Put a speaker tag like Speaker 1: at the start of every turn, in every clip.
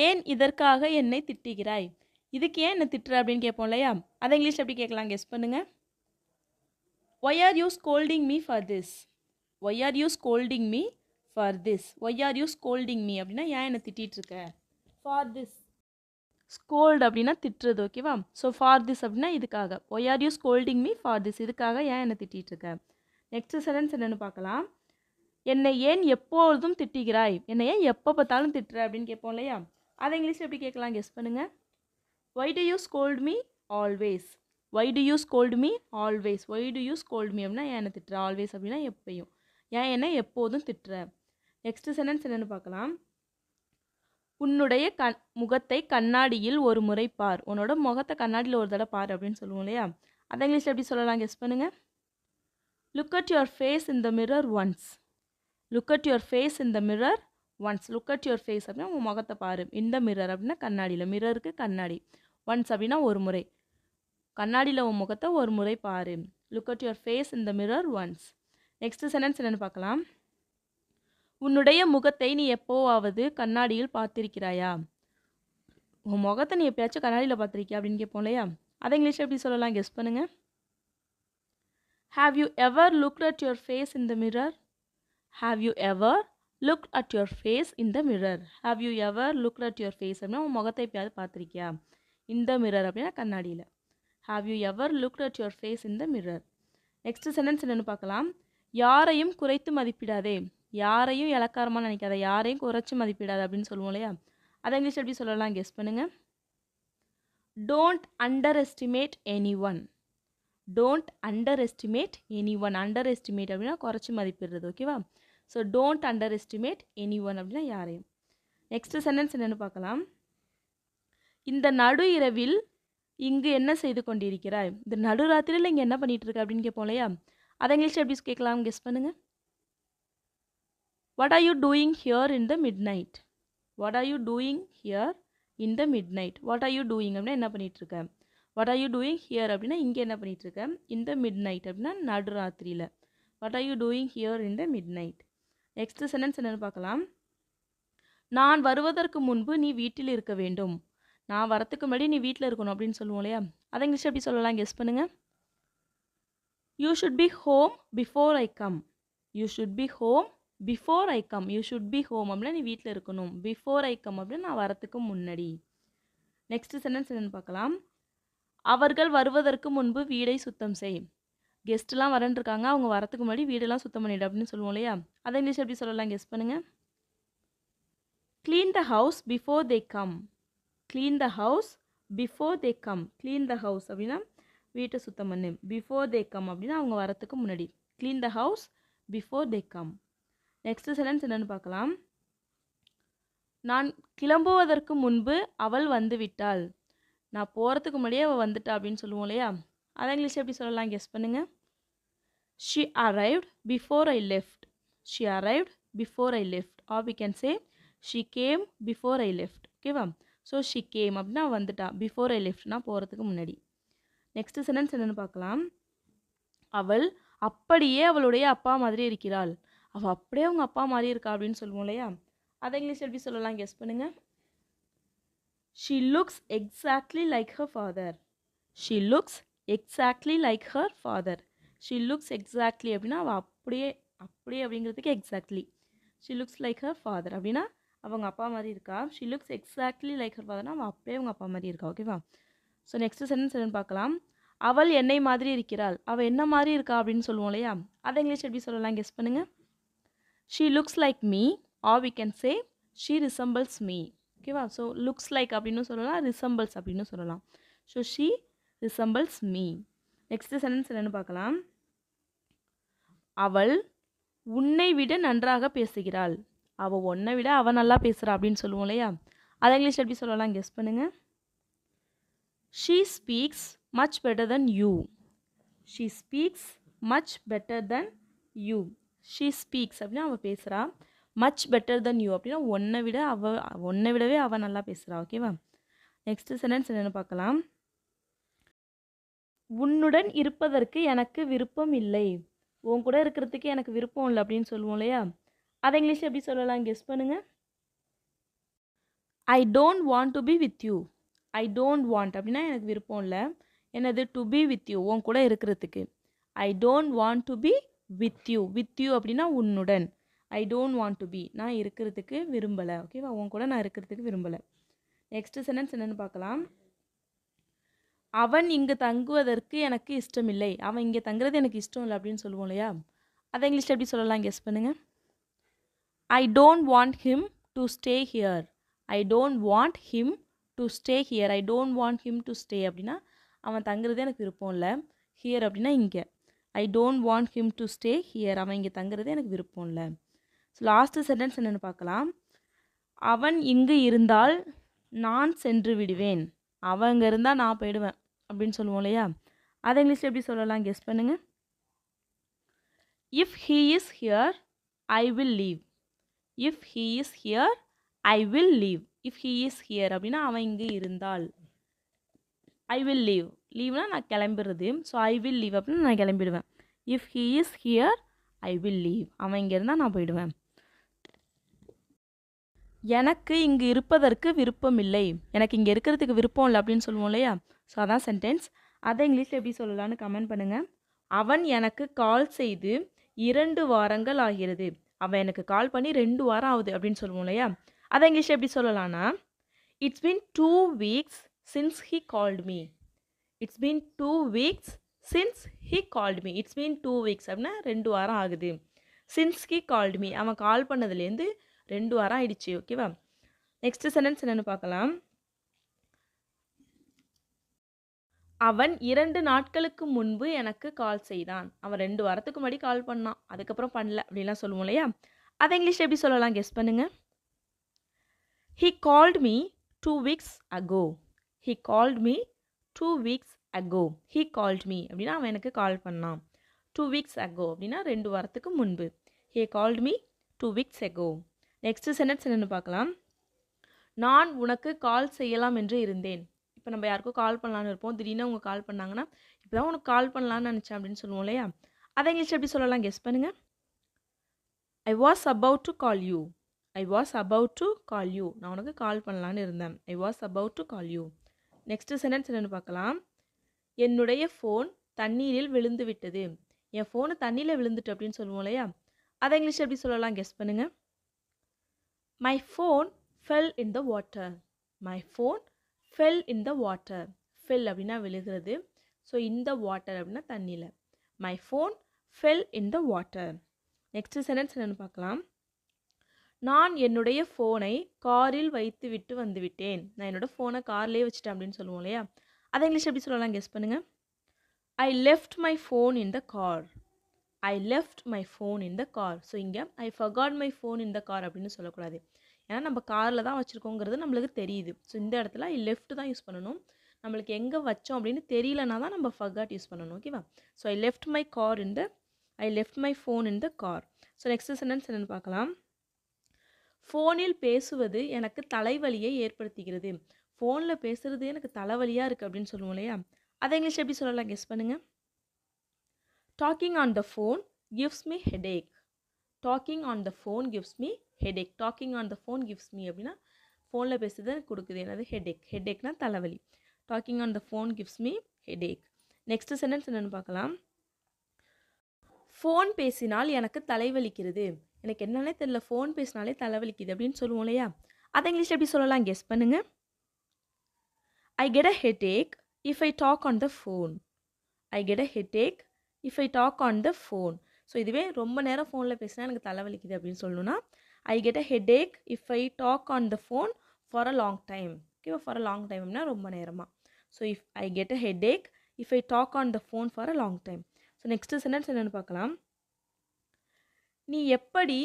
Speaker 1: ஏன் இதற்காக என்னை திட்டுகிறாய்? இதுக்கு ஏன் என்ன திட்டுற அப்படின்னு கேட்போம் இல்லையா? அதை இங்கிலீஷில் எப்படி கேட்கலாம்? கெஸ் பண்ணுங்க. Why are you scolding me for this? Why are you scolding me for this? Why are you scolding me அப்படின்னா ஏன் என்ன திட்டிகிட்டு இருக்க? For this. Scold அப்படின்னா திட்டுறது, ஓகேவா? ஸோ ஃபார் திஸ் அப்படின்னா இதுக்காக. Why are you scolding me for this? இதுக்காக ஏன் என்ன திட்டிகிட்டு இருக்க? நெக்ஸ்ட் சென்டென்ஸ் என்னென்னு பார்க்கலாம். என்னை ஏன் எப்பொழுதும் திட்டுகிறாய்? என்னை ஏன் எப்போ பார்த்தாலும் திட்டுற அப்படின்னு கேட்போம் இல்லையா? அதை இங்கிலீஷில் எப்படி கேட்கலாம்? கெஸ் பண்ணுங்க. Why do you scold me always? Why do you scold me always? Why do you scold me அப்படின்னா ஏன் என்ன திட்டுற? ஆல்வேஸ் அப்படின்னா எப்பயும். ஏன் என்ன எப்போதும் திட்டுற? நெக்ஸ்ட் சென்டென்ஸ் என்னென்னு பார்க்கலாம். உன்னுடைய முகத்தை கண்ணாடியில் ஒரு முறை பார். உன்னோட முகத்தை கண்ணாடியில் ஒரு தடவை பார் அப்படின்னு சொல்லுவோம் இல்லையா? அதை இங்கிலீஷில் எப்படி சொல்லலாம்? கெஸ் பண்ணுங்க. Look at your face in the mirror once. Look at your face in the mirror once. Look at your face அப்படின்னா உன் முகத்தை பாரு. இந்த மிரர் அப்படின்னா கண்ணாடியில். மிரருக்கு கண்ணாடி. ஒன்ஸ் அப்படின்னா ஒரு முறை. கண்ணாடியில் உன் முகத்தை ஒரு முறை பாரு. Look at your face in the mirror once. Next sentence என்னென்னு பார்க்கலாம். உன்னுடைய முகத்தை நீ எப்போவாவது கண்ணாடியில் பார்த்திருக்கிறாயா? உன் முகத்தை நீ எப்பயாச்சும் கண்ணாடியில் பார்த்துருக்கியா அப்படின்னு கேட்போம் இல்லையா? அதை இங்கிலீஷில் எப்படி சொல்லலாம்? கெஸ் பண்ணுங்க. Have you ever looked at your face in the mirror? Have you ever looked at your face in the mirror? Have you ever looked at your face அப்படின்னா உன் முகத்தை எப்பயாவது பார்த்துருக்கியா? இந்த மிரர் அப்படின்னா கண்ணாடியில். Have you ever looked at your face in the mirror? Next sentence என்னென்னு பார்க்கலாம். யாரையும் குறைத்து மதிப்பிடாதே. யாரையும் இலக்காரமாக நினைக்காத. யாரையும் குறைச்சி மதிப்பிடாத அப்படின்னு சொல்லுவோம் இல்லையா? அதை இங்கிலீஷ் எப்படி சொல்லலாம்? கெஸ் பண்ணுங்க. Don't underestimate anyone. Don't underestimate anyone. Underestimate அப்படின்னா குறைச்சி மதிப்பிடுறது, ஓகேவா? So don't under estimate any one அப்படின்னா யாரையும். நெக்ஸ்ட் சென்டென்ஸ் என்னென்னு பார்க்கலாம். இந்த நடு இரவில் இங்கு என்ன செய்து கொண்டிருக்கிறாய்? இந்த நடுராத்திரியில் இங்கே என்ன பண்ணிட்டு இருக்க அப்படின்னு கேட்போம் இல்லையா? அதை இங்கிலீஷ் எப்படி கேட்கலாம்? கெஸ் பண்ணுங்க. What are you doing here in the midnight? What are you doing here in the midnight? What are you doing அப்படின்னா என்ன பண்ணிட்டு இருக்க? What are you doing here அப்படின்னா இங்கே என்ன பண்ணிட்டு இருக்க? In the midnight அப்படின்னா நடுராத்திரியில். What are you doing here in the midnight? Next sentence என்னென்னு பார்க்கலாம். நான் வருவதற்கு முன்பு நீ வீட்டில் இருக்க வேண்டும். நான் வரத்துக்கு முன்னாடி நீ வீட்டில் இருக்கணும் அப்படின்னு சொல்லுவோம் இல்லையா? அதை இங்கிலீஷ் எப்படி சொல்லலாம்? கெஸ் பண்ணுங்க. You should be home before I come. You should be home before I come. You should be home அப்படின்னா நீ வீட்டில் இருக்கணும். Before I come அப்படின்னா நான் வரத்துக்கு முன்னாடி. நெக்ஸ்ட் சென்டென்ஸ் என்னென்னு பார்க்கலாம். அவர்கள் வருவதற்கு முன்பு வீடை சுத்தம் செய். கெஸ்ட்லாம் வரன்ட்ருக்காங்க, அவங்க வரத்துக்கு முன்னாடி வீடெல்லாம் சுத்தம் பண்ணிடு அப்படின்னு சொல்லுவோம் இல்லையா? அதை இங்கிலீஷ் எப்படி சொல்லலாம்? கெஸ் பண்ணுங்க. Clean the house before they come. Clean the house before they come. Clean the house அப்படின்னா வீட்டை சுத்தம் பண்ணு. Before they come அப்படின்னா அவங்க வரத்துக்கு முன்னாடி. Clean the house before they come. Next sentence என்னென்னு பார்க்கலாம். நான் கிளம்புவதற்கு முன்பு அவள் வந்து விட்டாள். நான் போகிறதுக்கு முன்னாடியே அவள் வந்துட்டா அப்படின்னு சொல்லுவோம் இல்லையா? அதை இங்கிலீஷ் எப்படி சொல்லலாம்? கெஸ் பண்ணுங்க. She arrived before I left. She arrived before I left. Or we can say she came before I left. ஓகேவா? ஸோ she came அப்படின்னா வந்துட்டா. Before I left நான் போகிறதுக்கு முன்னாடி. நெக்ஸ்ட் சென்டென்ஸ் என்னென்னு பார்க்கலாம். அவள் அப்படியே அவளுடைய அப்பா மாதிரி இருக்கிறாள். அவள் அப்படியே அவங்க அப்பா மாதிரி இருக்கா அப்படின்னு சொல்லுவோம் இல்லையா? அதை இங்கிலீஷ் எப்படி சொல்லலாம்? கெஸ் பண்ணுங்க. She looks exactly like her father. She looks exactly like her father. She looks exactly அப்படின்னா அவள் அப்படியே அப்படிங்கிறதுக்கு exactly. She looks like her father அப்படின்னா அவங்க அப்பா மாதிரி இருக்கா. She looks exactly like her father அவள் அப்படியே அவங்க அப்பா மாதிரி இருக்கா, ஓகேவா? ஸோ நெக்ஸ்ட் சென்டென்ஸ் என்னன்னு பார்க்கலாம். அவள் என்னை மாதிரி இருக்கிறாள். அவள் என்ன மாதிரி இருக்கா அப்படின்னு சொல்லுவோம் இல்லையா? அதை இங்கிலீஷ் எப்படி சொல்லலாம்? கெஸ் பண்ணுங்க. She looks like me or we can say she resembles me. ஓகேவா? ஸோ லுக்ஸ் லைக் அப்படின்னு சொல்லலாம், ரிசம்பிள்ஸ் அப்படின்னு சொல்லலாம். So she resembles me. Next sentence என்னென்னு பார்க்கலாம். அவள் உன்னை விட நன்றாக பேசுகிறாள். அவள் உன்னை விட அவள் நல்லா பேசுகிறா அப்படின்னு சொல்லுவோம் இல்லையா? அதை இங்கிலீஷ் எப்படி சொல்லலாம்? கெஸ் பண்ணுங்க. She speaks much better than you. She speaks much better than you. She speaks அப்படின்னா அவள் பேசுகிறா. மச் பெட்டர் தென் யூ அப்படின்னா உன்னை விடவே அவள் நல்லா பேசுகிறா, ஓகேவா? நெக்ஸ்ட் சென்டென்ஸ் என்னென்னு பார்க்கலாம். உன்னுடன் இருப்பதற்கு எனக்கு விருப்பம் இல்லை. உன் கூட இருக்கிறதுக்கு எனக்கு விருப்பம் இல்லை அப்படின்னு சொல்லுவோம் இல்லையா? அதை இங்கிலீஷ் எப்படி சொல்லலாம்? கெஸ் பண்ணுங்க. ஐ don't want to be with you. I don't want அப்படின்னா எனக்கு விருப்பம் இல்லை. என்னது டு பி வித் யூ, உன் கூட இருக்கிறதுக்கு. I don't want to be with you. With you அப்படின்னா உன்னுடன். I don't want to be, நான் இருக்கிறதுக்கு விரும்பலை. ஓகேவா, உன் கூட நான் இருக்கிறதுக்கு விரும்பலை. நெக்ஸ்ட் சென்டென்ஸ் என்னென்னு பார்க்கலாம். அவன் இங்கு தங்குவதற்கு எனக்கு இஷ்டமில்லை. அவன் இங்கே தங்குறது எனக்கு இஷ்டம் இல்லை அப்படின்னு சொல்லுவோம் இல்லையா, அதை இங்கிலீஷில் எப்படி சொல்லலாம் கெஸ் பண்ணுங்கள். ஐ don't want him to stay here. I don't want him to stay here. I don't want him to stay அப்படின்னா அவன் தங்குறதே எனக்கு விருப்பம் இல்லை. ஹியர் அப்படின்னா இங்கே. ஐ don't want him to stay here. அவன் இங்கே தங்குறதே எனக்கு விருப்பம் இல்லை. ஸோ லாஸ்ட்டு சென்டென்ஸ் என்னென்னு பார்க்கலாம். அவன் இங்கு இருந்தால் நான் சென்று விடுவேன். அவன் இங்கே இருந்தால் நான் போயிடுவேன் அப்படின்னு சொல்லுவோம் இல்லையா, அதை இங்கிலீஷில் எப்படி சொல்லலாம் கெஸ் பண்ணுங்கள். If he is here I will leave. If he is here I will leave. If he is here அப்படின்னா அவன் இங்கு இருந்தால். I will leave. லீவ்னா நான் கிளம்பிடுறது. ஸோ ஐ வில் லீவ் அப்படின்னா நான் கிளம்பிடுவேன். If he is here I will leave. அவன் இங்கே இருந்தால் நான் போயிடுவேன். எனக்கு இங்கு இருப்பதற்கு விருப்பம் இல்லை. எனக்கு இங்கே இருக்கிறதுக்கு விருப்பம் இல்லை அப்படின்னு சொல்லுவோம் இல்லையா, ஸோ அதான் சென்டென்ஸ். அதை இங்கிலீஷில் எப்படி சொல்லலான்னு கமெண்ட் பண்ணுங்கள். அவன் எனக்கு கால் செய்து 2 வாரங்கள் ஆகிறது. அவன் எனக்கு கால் பண்ணி 2 வாரம் ஆகுது அப்படின்னு சொல்லுவோம் இல்லையா, அதை இங்கிலீஷில் எப்படி சொல்லலான்னா it's been 2 weeks since he called me. It's been 2 weeks since he called me. It's been 2 weeks அப்படின்னா 2 வாரம் ஆகுது. சின்ஸ் ஹீ கால்ட் மீ, அவன் கால் பண்ணதுலேருந்து 2 வாரம் ஆயிடுச்சு. ஓகேவா, நெக்ஸ்ட் சென்டென்ஸ் என்னென்னு பார்க்கலாம். அவன் 2 நாட்களுக்கு முன்பு எனக்கு கால் செய்தான். அவன் 2 வாரத்துக்கு முன்னாடி கால் பண்ணான், அதுக்கப்புறம் பண்ணல அப்படின்லாம் சொல்லுவோம் இல்லையா, அதை இங்கிலீஷில் எப்படி சொல்லலாம் கெஸ் பண்ணுங்க. He called me 2 weeks ago. He called me 2 weeks ago. He called me அப்படின்னா அவன் எனக்கு கால் பண்ணான். 2 weeks ago அப்படின்னா 2 வாரத்துக்கு முன்பு. He called me 2 weeks ago. Next sentence என்னென்னு பார்க்கலாம். நான் உனக்கு கால் செய்யலாம் என்று இருந்தேன். இப்போ நம்ம யாருக்கும் கால் பண்ணலான்னு இருப்போம், திடீர்னு அவங்க கால் பண்ணாங்கன்னா இப்போ தான் உனக்கு கால் பண்ணலான்னு நினச்சேன் அப்படின்னு சொல்லுவோம் இல்லையா, அதை இங்கிலீஷ் எப்படி சொல்லலாம் கெஸ் பண்ணுங்கள். I was about to call you. I was about to call you. நான் உனக்கு கால் பண்ணலான்னு இருந்தேன். I was about to call you. Next sentence என்னென்னு பார்க்கலாம். என்னுடைய ஃபோன் தண்ணீரில் விழுந்து விட்டது. என் ஃபோனு தண்ணியில் விழுந்துட்டு அப்படின்னு சொல்லுவோம் இல்லையா, அதை இங்கிலீஷ் எப்படி சொல்லலாம் கெஸ் பண்ணுங்கள். My phone fell in the water. My phone fell in the water. Fell அப்படின்னா விழுகிறது. ஸோ இந்த வாட்டர் அப்படின்னா தண்ணியில். My phone fell in the water. Next sentence என்னென்னு பார்க்கலாம். நான் என்னுடைய ஃபோனை காரில் வைத்து விட்டு வந்துவிட்டேன். நான் என்னோடய ஃபோனை கார்லேயே வச்சுட்டேன் அப்படின்னு சொல்லுவோம் இல்லையா, அதை இங்கிலீஷ் எப்படி சொல்லலாம் கெஸ் பண்ணுங்கள். I left my phone in the car. I left my phone in the car. So இங்கே I forgot my phone in the car அப்படின்னு சொல்லக்கூடாது, ஏன்னா நம்ம காரில் தான் வச்சுருக்கோங்கிறது நம்மளுக்கு தெரியுது. ஸோ இந்த இடத்துல ஐ லெஃப்ட் தான் யூஸ் பண்ணணும். நம்மளுக்கு எங்கே வச்சோம் அப்படின்னு தெரியலனா தான் நம்ம ஃபர்காட் யூஸ் பண்ணணும். ஓகேவா, so I left my car in the I left my phone in the car. So next sentence என்னென்னு பார்க்கலாம். ஃபோனில் பேசுவது எனக்கு தலைவலியை ஏற்படுத்துகிறது. ஃபோனில் பேசுகிறது எனக்கு தலைவலியாக இருக்குது அப்படின்னு சொல்லுவோம் இல்லையா, அதை இங்கிலீஷ் எப்படி சொல்லலாம் கெஸ் பண்ணுங்கள். Docking on the phone gives me headache. Docking on the phone gives me headache. Docking on the phone gives me அப்படின்னா ஃபோனில் பேசுறது எனக்கு கொடுக்குது என்னது ஹெடேக். ஹெடேக்னா தலைவலி. Docking on the phone gives me headache. Next sentence என்னென்னு பார்க்கலாம். ஃபோன் பேசினால் எனக்கு தலைவலிக்கிறது. எனக்கு என்னன்னே தெரியல, ஃபோன் பேசினாலே தலைவலிக்குது அப்படின்னு சொல்லுவோம் இல்லையா, அதை இங்கிலீஷ் எப்படி சொல்லலாம் கெஸ் பண்ணுங்கள். I get a headache if I talk on the phone. I get a headache if I talk on the phone. So இதுவே ரொம்ப நேரம் ஃபோனில் பேசினா எனக்கு தலைவலிக்குது அப்படின்னு சொல்லணும்னா I get a headache if I talk on the phone for a long time. ஓகேவா, ஃபார் அ லாங் டைம்னா ரொம்ப நேரமாக. So if I get a headache if I talk on the phone for a long time. So next sentence என்னென்னு பார்க்கலாம். நீ எப்படி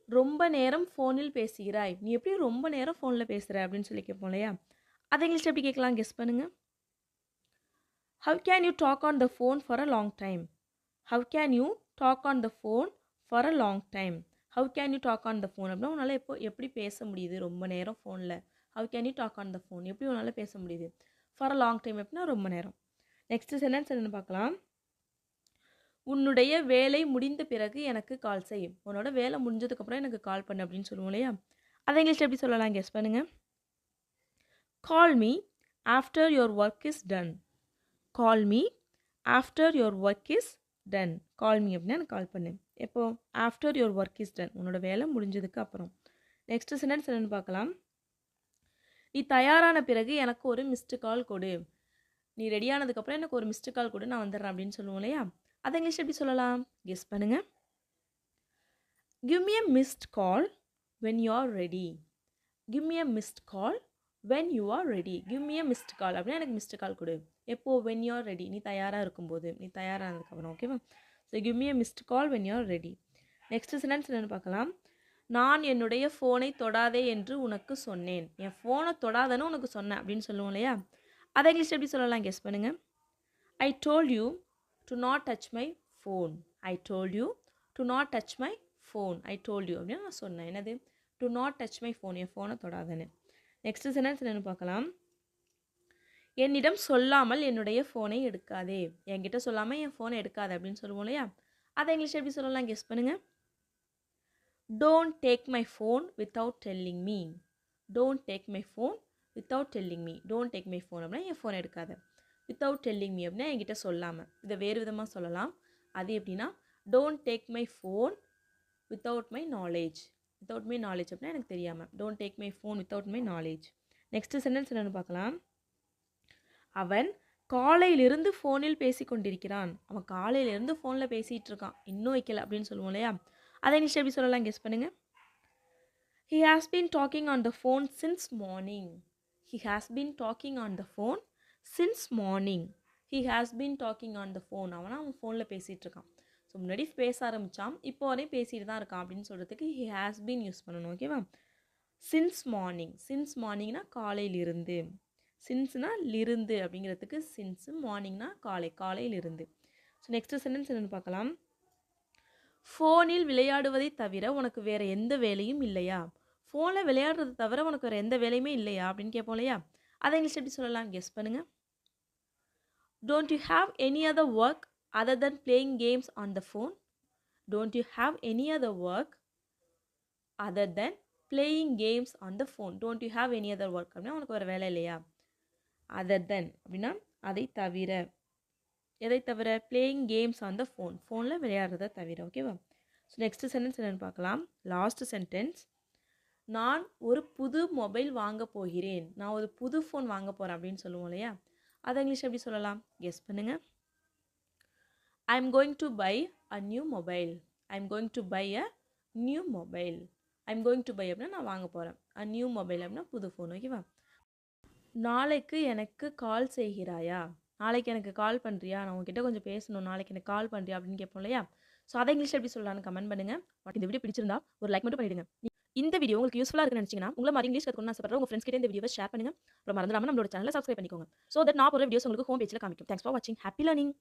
Speaker 1: ரொம்ப நேரம் ஃபோனில் பேசுகிறாய். நீ எப்படி ரொம்ப நேரம் ஃபோனில் பேசுகிற அப்படின்னு சொல்லி கேட்போம் இல்லையா, அதை இங்கிலீஷ் எப்படி கேட்கலாம் கெஸ் பண்ணுங்கள். How can you talk on the phone for a long time. How can you talk on the phone for a long time. How can you talk on the phone அப்படின்னா உன்னால் எப்படி பேச முடியுது ரொம்ப நேரம் ஃபோனில். How can you talk on the phone எப்படி உன்னால் பேச முடியுது. ஃபார் அ லாங் டைம் அப்படின்னா ரொம்ப நேரம். நெக்ஸ்ட் சென்டென்ஸ் என்னென்னு பார்க்கலாம். உன்னுடைய வேலை முடிந்த பிறகு எனக்கு கால் செய். உன்னோட வேலை முடிஞ்சதுக்கப்புறம் எனக்கு கால் பண்ணு அப்படின்னு சொல்லுவோம் இல்லையா, அதை இங்கிலீஷில் எப்படி சொல்லலாம் கெஸ் பண்ணுங்கள். Call me after your work is done. Call me after your work is done. Call me அப்படின்னா எனக்கு கால் பண்ணு. எப்போ? After your work is done. உன்னோட வேலை முடிஞ்சதுக்கு அப்புறம். நெக்ஸ்ட் சென்டென்ஸ் என்னன்னு பார்க்கலாம். நீ தயாரான பிறகு எனக்கு ஒரு மிஸ்டு கால் கொடு. நீ ரெடியானதுக்கப்புறம் எனக்கு ஒரு மிஸ்டு கால் கொடு, நான் வந்துடுறேன் அப்படின்னு சொல்லுவோம் இல்லையா? அதை இங்கிலீஷ் எப்படி சொல்லலாம்? கெஸ் பண்ணுங்க. Give me a missed call when you are ready. Give me a missed call when you are ready. Give me a missed call அப்படின்னா எனக்கு மிஸ்டு கால் கொடு. எப்போ? when you are ready. நீ தயாராக இருக்கும்போது, நீ தயாரானதுக்கப்புறம். ஓகேவா? So give me a missed call when you are ready. Next sentence என்னென்னு பார்க்கலாம். நான் என்னுடைய ஃபோனை தொடாதே என்று உனக்கு சொன்னேன். என் ஃபோனை தொடாதன்னு உனக்கு சொன்னேன் அப்படின்னு சொல்லுவோம் இல்லையா? அதை இங்கிலீஷ் எப்படி சொல்லலாம்? கெஸ் பண்ணுங்க. I told you to not touch my phone. I told you to not touch my phone. I told you அப்படின்னு நான் சொன்னேன். என்னது? to not touch my phone. என் ஃபோனை தொடாதன்னு. நெக்ஸ்ட் சென்டென்ஸ் என்னென்னு பார்க்கலாம். என்னிடம் சொல்லாமல் என்னுடைய ஃபோனை எடுக்காதே. என்கிட்ட சொல்லாமல் என் ஃபோனை எடுக்காதே அப்படின்னு சொல்லுவோம் இல்லையா? அதை இங்கிலீஷ் எப்படி சொல்லலாம்? கெஸ் பண்ணுங்க. Don't take my phone without telling me. Don't take my phone without telling me. Don't take my phone அப்படின்னா என் ஃபோனை எடுக்காத. without telling me அப்படின்னா என்கிட்ட சொல்லாமல். இதை வேறு விதமாக சொல்லலாம். அது எப்படின்னா don't take my phone without my knowledge. without my knowledge அப்படின்னா எனக்கு தெரியாமல். don't take my phone without my knowledge. Next sentence என்னென்னு பார்க்கலாம். அவன் காலையிலிருந்து ஃபோனில் பேசி கொண்டிருக்கிறான். அவன் காலையிலிருந்து ஃபோனில் பேசிகிட்டு இருக்கான், இன்னும் வைக்கல அப்படின்னு சொல்லுவோம் இல்லையா? அதை இங்கிலீஷ் எப்படி சொல்லலாம்? கெஸ் பண்ணுங்க. He has been talking on the phone since morning. He has been talking on the phone since morning. He has been talking on the phone. அவன் ஃபோனில் பேசிகிட்டு இருக்கான். ஸோ முன்னாடி பேச ஆரம்பித்தான், இப்போ வரையும் பேசிட்டு தான் இருக்கான் அப்படின்னு சொல்கிறதுக்கு he has been யூஸ் பண்ணணும். ஓகேவா? since morning. since morningனா காலையிலிருந்து. sinceனா லிருந்து அப்படிங்கிறதுக்கு since, மார்னிங்னா காலை, காலையிலிருந்து. ஸோ நெக்ஸ்ட் சென்டென்ஸ் என்னென்னு பார்க்கலாம். ஃபோனில் விளையாடுவதை தவிர உனக்கு வேறு எந்த வேலையும் இல்லையா? ஃபோனில் விளையாடுறது தவிர உனக்கு வேறு எந்த வேலையுமே இல்லையா அப்படின்னு கேட்போம் இல்லையா? அதை இங்கிலீஷ் எப்படி சொல்லலாம்? கெஸ் பண்ணுங்கள். Don't you have any other work other than playing games on the phone? Don't you have any other work other than playing games on the phone? Don't you have any other work அப்படின்னா உனக்கு வேறு வேலை இல்லையா? other than அப்படின்னா அதை தவிர. எதை தவிர? playing games on the phone. ஃபோனில் விளையாடுறதை தவிர. ஓகேவா? ஸோ நெக்ஸ்ட் சென்டென்ஸ் என்னென்னு பார்க்கலாம். Last sentence. நான் ஒரு புது மொபைல் வாங்க போகிறேன். நான் ஒரு புது ஃபோன் வாங்க போகிறேன் அப்படின்னு சொல்லுவோம் இல்லையா? அதை இங்கிலீஷ் எப்படி சொல்லலாம்? கெஸ் பண்ணுங்க. I am going to buy a new mobile. I am going to buy a new mobile. I am going to buy அப்படின்னா நான் வாங்க போகிறேன். a new mobile அப்படின்னா புது ஃபோன். ஓகேவா? நாளைக்கு எனக்கு கால் செய்கிறாயா? நாளைக்கு எனக்கு கால் பண்ணுறியா? நான் உங்ககிட்ட கொஞ்சம் பேசணும், நாளைக்கு எனக்கு கால் பண்ணுறியா அப்படின்னு கேட்போம் இல்லையா? ஸோ அதை இங்கிலீஷ் எப்படி சொல்லலாம்னு கமெண்ட் பண்ணுங்கள். இந்த வீடியோ பிடிச்சிருந்தா ஒரு லைக் மட்டும் பண்ணிவிடுங்க. இந்த வீடியோ உங்களுக்கு யூஸ்ஃபுல்லாக இருக்குன்னு நினச்சிங்கன்னா, உங்களை மாதிரி இங்கிலீஷ் கற்றுக்கணும்னு ஆசைப்படுற உங்கள் ஃப்ரெண்ட்ஸ் கிட்ட இந்த வீடியோவை ஷேர் பண்ணுங்கள். அப்புறம் மறந்துடாமல் நம்மளோட சேனலை சப்ஸ்கிரைப் பண்ணிக்கோங்க. ஸோ தட் நான் ஒரு வீடியோஸ் உங்களுக்கு ஹோம் பேஜில் காமிக்கும். தேங்க்ஸ் ஃபார் வாட்சிங். Happy learning.